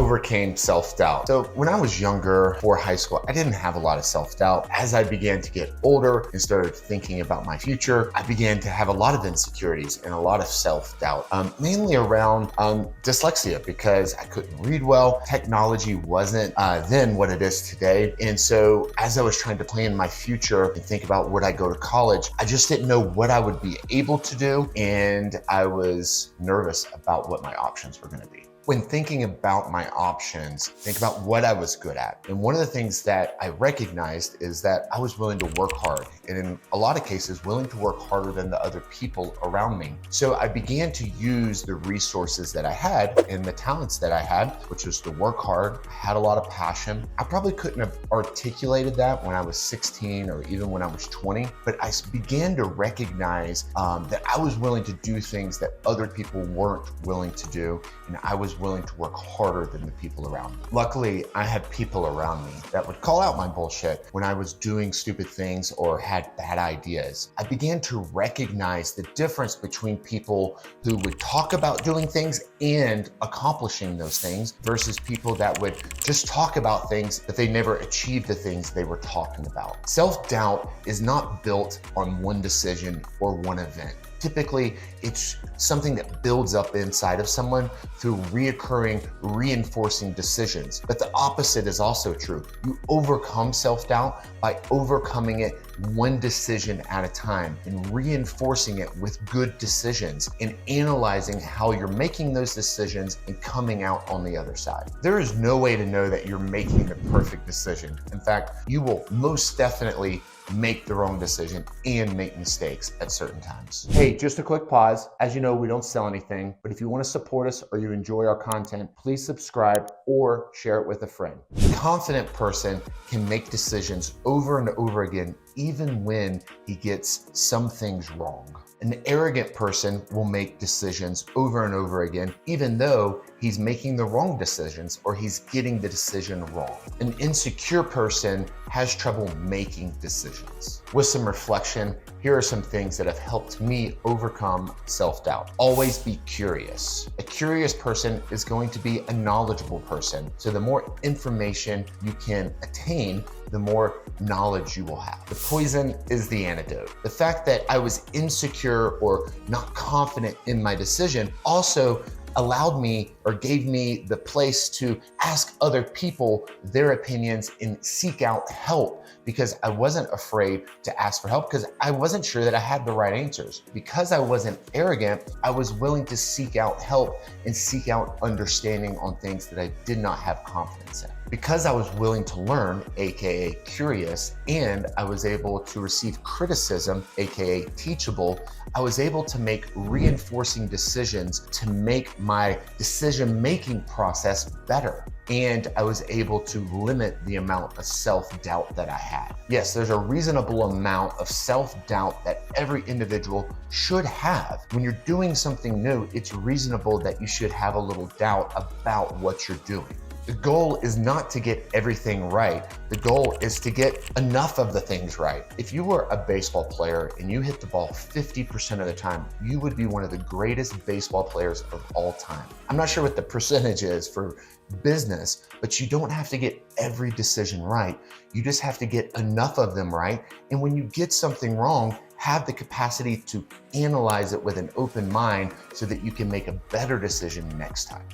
overcame self-doubt. So when I was younger, before high school, I didn't have a lot of self-doubt. As I began to get older and started thinking about my future, I began to have a lot of insecurities and a lot of self-doubt, mainly around dyslexia, because I couldn't read well. Technology wasn't then what it is today. And so as I was trying to plan my future and think about would I go to college, I just didn't know what I would be able to do. And I was nervous about what my options were going to be. When thinking about my options, think about what I was good at. And one of the things that I recognized is that I was willing to work hard, and in a lot of cases, willing to work harder than the other people around me. So I began to use the resources that I had and the talents that I had, which was to work hard. I had a lot of passion. I probably couldn't have articulated that when I was 16 or even when I was 20, but I began to recognize that I was willing to do things that other people weren't willing to do, and I was willing to work harder than the people around me. Luckily, I had people around me that would call out my bullshit when I was doing stupid things or had bad ideas. I began to recognize the difference between people who would talk about doing things and accomplishing those things versus people that would just talk about things, but they never achieved the things they were talking about. Self-doubt is not built on one decision or one event. Typically, it's something that builds up inside of someone through reoccurring, reinforcing decisions. But the opposite is also true. You overcome self-doubt by overcoming it one decision at a time and reinforcing it with good decisions and analyzing how you're making those decisions and coming out on the other side. There is no way to know that you're making the perfect decision. In fact, you will most definitely make the wrong decision and make mistakes at certain times. Hey, just a quick pause. As you know, we don't sell anything, but if you want to support us or you enjoy our content, please subscribe or share it with a friend. A confident person can make decisions over and over again, even when he gets some things wrong. An arrogant person will make decisions over and over again, even though he's making the wrong decisions or he's getting the decision wrong. An insecure person has trouble making decisions. With some reflection, here are some things that have helped me overcome self-doubt. Always be curious. A curious person is going to be a knowledgeable person. So the more information you can attain, the more knowledge you will have. The poison is the antidote. The fact that I was insecure or not confident in my decision also allowed me or gave me the place to ask other people their opinions and seek out help, because I wasn't afraid to ask for help because I wasn't sure that I had the right answers. Because I wasn't arrogant, I was willing to seek out help and seek out understanding on things that I did not have confidence in. Because I was willing to learn, aka curious, and I was able to receive criticism, aka teachable, I was able to make reinforcing decisions to make my decision-making process better. And I was able to limit the amount of self-doubt that I had. Yes, there's a reasonable amount of self-doubt that every individual should have. When you're doing something new, it's reasonable that you should have a little doubt about what you're doing. The goal is not to get everything right. The goal is to get enough of the things right. If you were a baseball player and you hit the ball 50% of the time, you would be one of the greatest baseball players of all time. I'm not sure what the percentage is for business, but you don't have to get every decision right. You just have to get enough of them right. And when you get something wrong, have the capacity to analyze it with an open mind so that you can make a better decision next time.